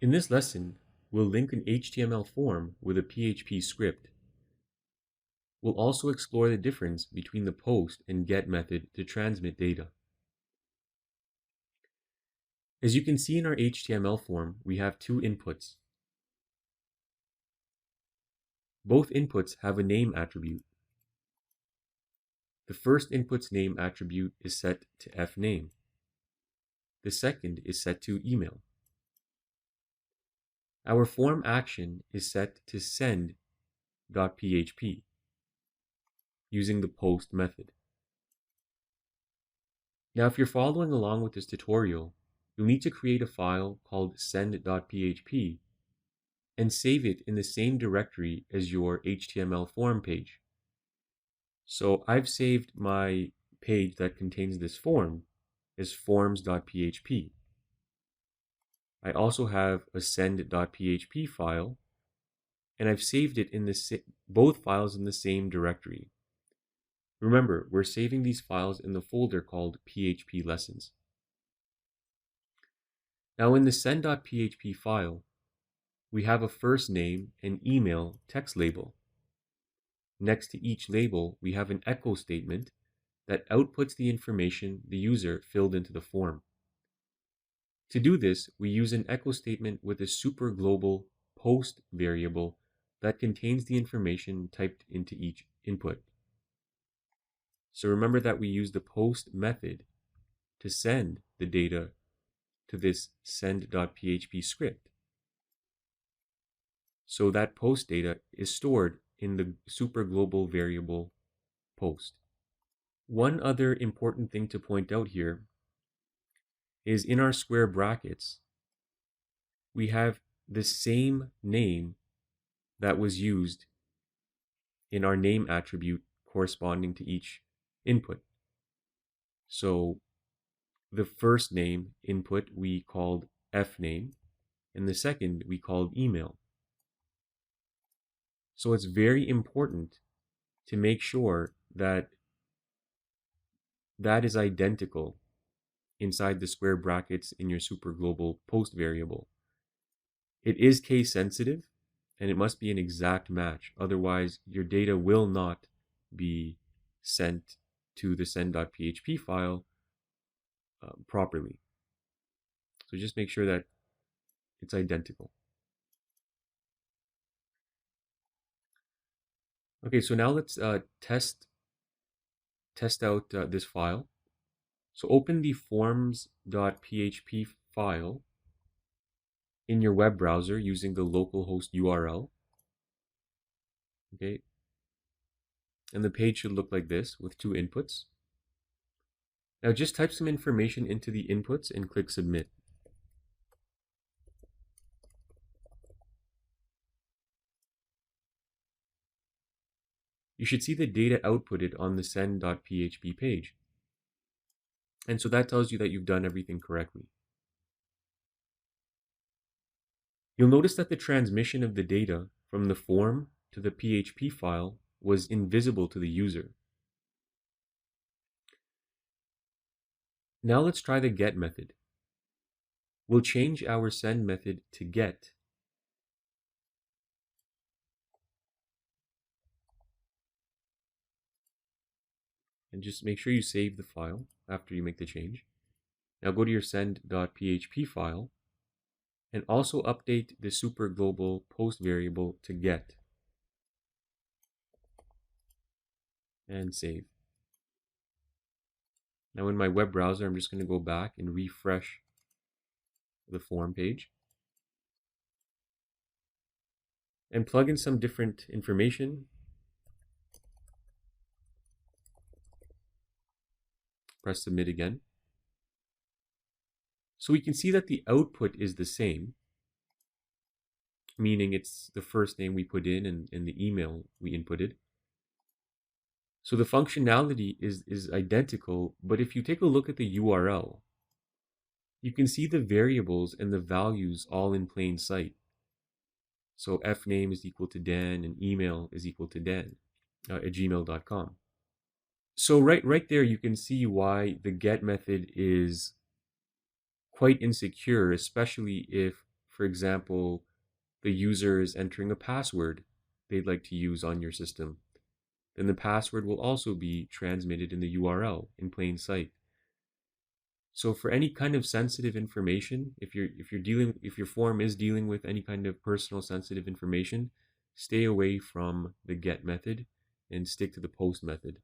In this lesson, we'll link an HTML form with a PHP script. We'll also explore the difference between the post and get method to transmit data. As you can see in our HTML form, we have two inputs. Both inputs have a name attribute. The first input's name attribute is set to fname. The second is set to email. Our form action is set to send.php using the post method. Now, if you're following along with this tutorial, you'll need to create a file called send.php and save it in the same directory as your HTML form page. So I've saved my page that contains this form as forms.php. I also have a send.php file, and I've saved it in both files in the same directory. Remember, we're saving these files in the folder called PHP lessons. Now in the send.php file, we have a first name and email text label. Next to each label, we have an echo statement that outputs the information the user filled into the form. To do this, we use an echo statement with a super global post variable that contains the information typed into each input. So remember that we use the post method to send the data to this send.php script. So that post data is stored in the super global variable post. One other important thing to point out here is in our square brackets, we have the same name that was used in our name attribute corresponding to each input. So the first name input we called fname, and the second we called email. So it's very important to make sure that that is identical inside the square brackets in your super global post variable. It is case sensitive, and it must be an exact match. Otherwise, your data will not be sent to the send.php file properly. So just make sure that it's identical. Okay, so now let's test out this file. So open the forms.php file in your web browser using the localhost URL. Okay, and the page should look like this with two inputs. Now just type some information into the inputs and click submit. You should see the data outputted on the send.php page. And so that tells you that you've done everything correctly. You'll notice that the transmission of the data from the form to the PHP file was invisible to the user. Now let's try the get method. We'll change our send method to get. And just make sure you save the file after you make the change. Now go to your send.php file and also update the super global post variable to get. And save. Now in my web browser, I'm just going to go back and refresh the form page and plug in some different information. Press submit again. So we can see that the output is the same, meaning it's the first name we put in and the email we inputted. So the functionality is identical, but if you take a look at the URL, you can see the variables and the values all in plain sight. So fname is equal to Dan and email is equal to Dan at gmail.com. So right there, you can see why the get method is quite insecure, especially if For example, the user is entering a password they'd like to use on your system, then the password will also be transmitted in the URL in plain sight. So for any kind of sensitive information, if your form is dealing with any kind of personal sensitive information, stay away from the get method and stick to the post method.